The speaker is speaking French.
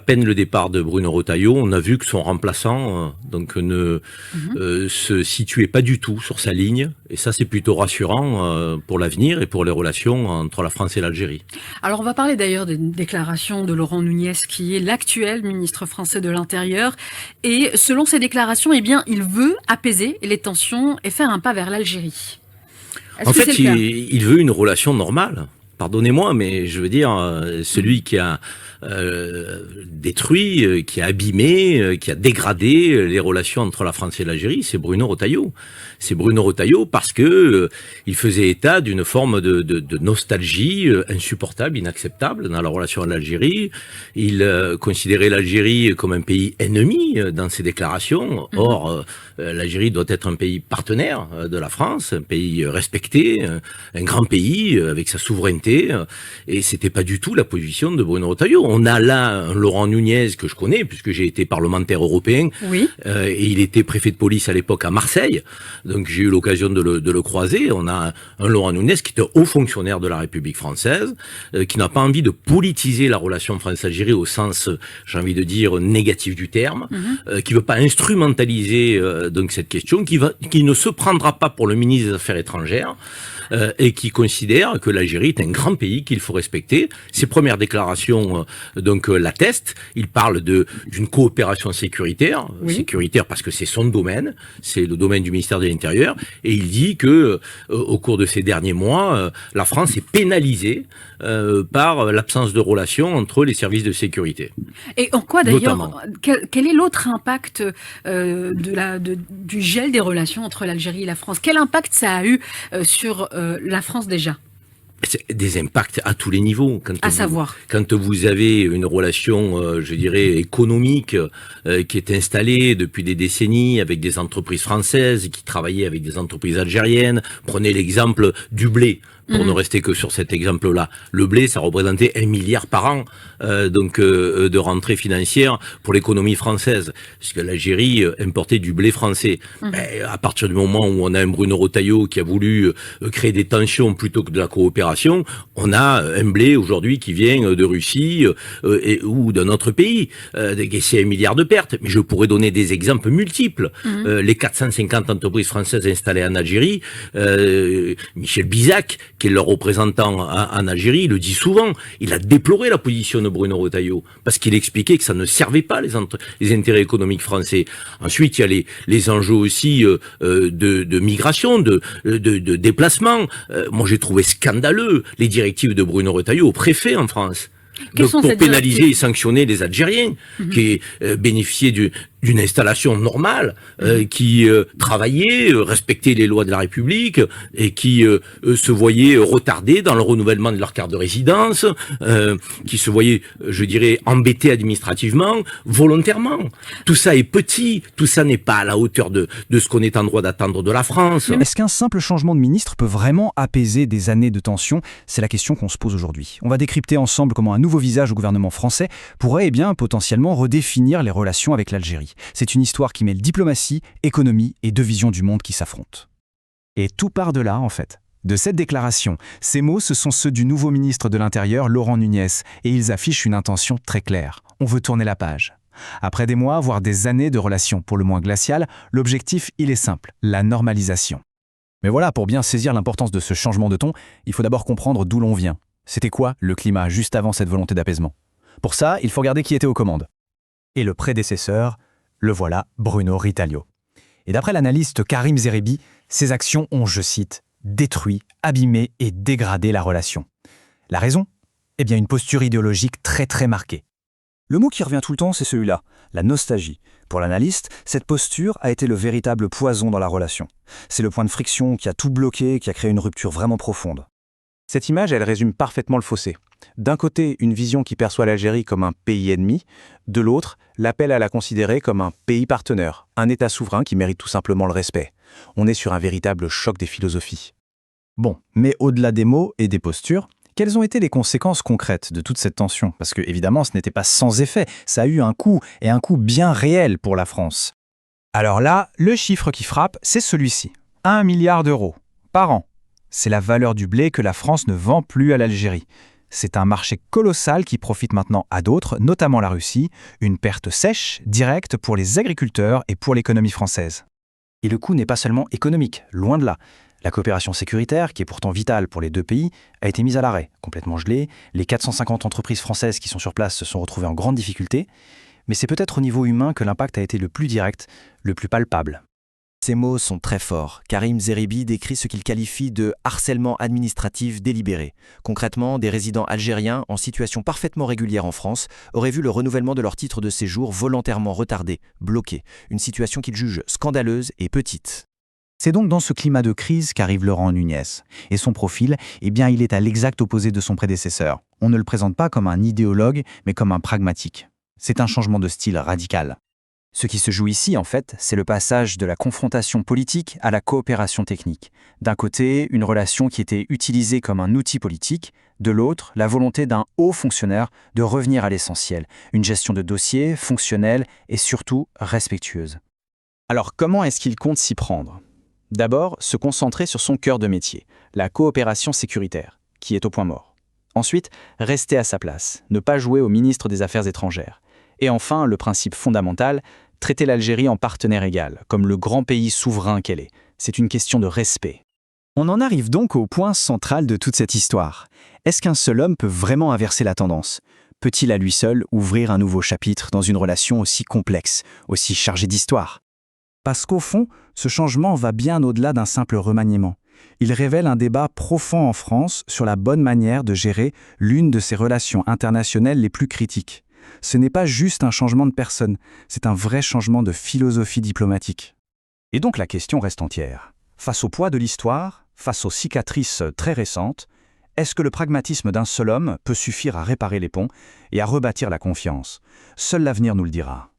peine le départ de Bruno Retailleau, on a vu que son remplaçant ne se situait pas du tout sur sa ligne. Et ça, c'est plutôt rassurant pour l'avenir et pour les relations entre la France et l'Algérie. Alors, on va parler d'ailleurs des déclarations de Laurent Nunez, qui est l'actuel ministre français de l'Intérieur. Et selon ses déclarations, il veut apaiser les tensions et faire un pas vers l'Algérie. En fait, il veut une relation normale. Pardonnez-moi, mais je veux dire, celui qui a détruit, qui a abîmé, qui a dégradé les relations entre la France et l'Algérie, c'est Bruno Retailleau. C'est Bruno Retailleau parce que il faisait état d'une forme de nostalgie insupportable, inacceptable dans la relation à l'Algérie. Il considérait l'Algérie comme un pays ennemi dans ses déclarations. Or, l'Algérie doit être un pays partenaire de la France, un pays respecté, un grand pays avec sa souveraineté. Et c'était pas du tout la position de Bruno Retailleau. On a là un Laurent Nunez que je connais, puisque j'ai été parlementaire européen, et il était préfet de police à l'époque à Marseille, donc j'ai eu l'occasion de le croiser. On a un Laurent Nunez qui est haut fonctionnaire de la République française, qui n'a pas envie de politiser la relation France-Algérie au sens, j'ai envie de dire, négatif du terme, qui veut pas instrumentaliser donc cette question, qui ne se prendra pas pour le ministre des Affaires étrangères, et qui considère que l'Algérie est un grand pays qu'il faut respecter. Ses premières déclarations l'attestent. Il parle d'une coopération sécuritaire, sécuritaire parce que c'est son domaine, c'est le domaine du ministère de l'Intérieur, et il dit que au cours de ces derniers mois, la France est pénalisée par l'absence de relations entre les services de sécurité. Et en quoi d'ailleurs, quel est l'autre impact du gel des relations entre l'Algérie et la France? Quel impact ça a eu sur la France déjà? Des impacts à tous les niveaux. Quand vous avez une relation, je dirais, économique qui est installée depuis des décennies avec des entreprises françaises qui travaillaient avec des entreprises algériennes. Prenez l'exemple du blé. Pour ne rester que sur cet exemple-là. Le blé, ça représentait 1 milliard par an de rentrée financière pour l'économie française. Puisque l'Algérie importait du blé français. À partir du moment où on a un Bruno Retailleau qui a voulu créer des tensions plutôt que de la coopération, on a un blé aujourd'hui qui vient de Russie ou d'un autre pays. C'est 1 milliard de pertes. Mais je pourrais donner des exemples multiples. Les 450 entreprises françaises installées en Algérie, Michel Bizac, qui est leur représentant en Algérie, le dit souvent. Il a déploré la position de Bruno Retailleau parce qu'il expliquait que ça ne servait pas les intérêts économiques français. Ensuite, il y a les enjeux aussi de migration, de déplacement. Moi, j'ai trouvé scandaleux les directives de Bruno Retailleau au préfet en France. Pour pénaliser et sanctionner les Algériens qui bénéficiaient d'une installation normale, qui travaillaient, respectaient les lois de la République et qui se voyaient retardés dans le renouvellement de leur carte de résidence, qui se voyaient, je dirais, embêtés administrativement, volontairement. Tout ça est petit, tout ça n'est pas à la hauteur de ce qu'on est en droit d'attendre de la France. Est-ce qu'un simple changement de ministre peut vraiment apaiser des années de tension? C'est la question qu'on se pose aujourd'hui. On va décrypter ensemble comment un nouveau visage au gouvernement français pourrait potentiellement redéfinir les relations avec l'Algérie. C'est une histoire qui mêle diplomatie, économie et deux visions du monde qui s'affrontent. Et tout part de là, en fait. De cette déclaration, ces mots, ce sont ceux du nouveau ministre de l'Intérieur, Laurent Nunez, et ils affichent une intention très claire. On veut tourner la page. Après des mois, voire des années de relations pour le moins glaciales, l'objectif, il est simple, la normalisation. Mais voilà, pour bien saisir l'importance de ce changement de ton, il faut d'abord comprendre d'où l'on vient. C'était quoi le climat juste avant cette volonté d'apaisement? Pour ça, il faut regarder qui était aux commandes. Et le prédécesseur, le voilà, Bruno Retailleau. Et d'après l'analyste Karim Zerebi, ses actions ont, je cite, « détruit, abîmé et dégradé la relation ». La raison? Une posture idéologique très très marquée. Le mot qui revient tout le temps, c'est celui-là, la nostalgie. Pour l'analyste, cette posture a été le véritable poison dans la relation. C'est le point de friction qui a tout bloqué, qui a créé une rupture vraiment profonde. Cette image, elle résume parfaitement le fossé. D'un côté, une vision qui perçoit l'Algérie comme un pays ennemi, de l'autre, l'appel à la considérer comme un pays partenaire, un État souverain qui mérite tout simplement le respect. On est sur un véritable choc des philosophies. Bon, mais au-delà des mots et des postures, quelles ont été les conséquences concrètes de toute cette tension? Parce que, évidemment, ce n'était pas sans effet, ça a eu un coût, et un coût bien réel pour la France. Alors là, le chiffre qui frappe, c'est celui-ci. 1 milliard d'euros par an. C'est la valeur du blé que la France ne vend plus à l'Algérie. C'est un marché colossal qui profite maintenant à d'autres, notamment la Russie, une perte sèche, directe pour les agriculteurs et pour l'économie française. Et le coût n'est pas seulement économique, loin de là. La coopération sécuritaire, qui est pourtant vitale pour les deux pays, a été mise à l'arrêt, complètement gelée. Les 450 entreprises françaises qui sont sur place se sont retrouvées en grande difficulté. Mais c'est peut-être au niveau humain que l'impact a été le plus direct, le plus palpable. Ces mots sont très forts. Karim Zeribi décrit ce qu'il qualifie de harcèlement administratif délibéré. Concrètement, des résidents algériens en situation parfaitement régulière en France auraient vu le renouvellement de leur titre de séjour volontairement retardé, bloqué. Une situation qu'il juge scandaleuse et petite. C'est donc dans ce climat de crise qu'arrive Laurent Nunez. Et son profil, il est à l'exact opposé de son prédécesseur. On ne le présente pas comme un idéologue, mais comme un pragmatique. C'est un changement de style radical. Ce qui se joue ici, en fait, c'est le passage de la confrontation politique à la coopération technique. D'un côté, une relation qui était utilisée comme un outil politique, de l'autre, la volonté d'un haut fonctionnaire de revenir à l'essentiel, une gestion de dossier fonctionnelle et surtout respectueuse. Alors comment est-ce qu'il compte s'y prendre ? D'abord, se concentrer sur son cœur de métier, la coopération sécuritaire, qui est au point mort. Ensuite, rester à sa place, ne pas jouer au ministre des Affaires étrangères. Et enfin, le principe fondamental, traiter l'Algérie en partenaire égal, comme le grand pays souverain qu'elle est. C'est une question de respect. On en arrive donc au point central de toute cette histoire. Est-ce qu'un seul homme peut vraiment inverser la tendance ? Peut-il à lui seul ouvrir un nouveau chapitre dans une relation aussi complexe, aussi chargée d'histoire ? Parce qu'au fond, ce changement va bien au-delà d'un simple remaniement. Il révèle un débat profond en France sur la bonne manière de gérer l'une de ces relations internationales les plus critiques. Ce n'est pas juste un changement de personne, c'est un vrai changement de philosophie diplomatique. Et donc la question reste entière. Face au poids de l'histoire, face aux cicatrices très récentes, est-ce que le pragmatisme d'un seul homme peut suffire à réparer les ponts et à rebâtir la confiance ? Seul l'avenir nous le dira.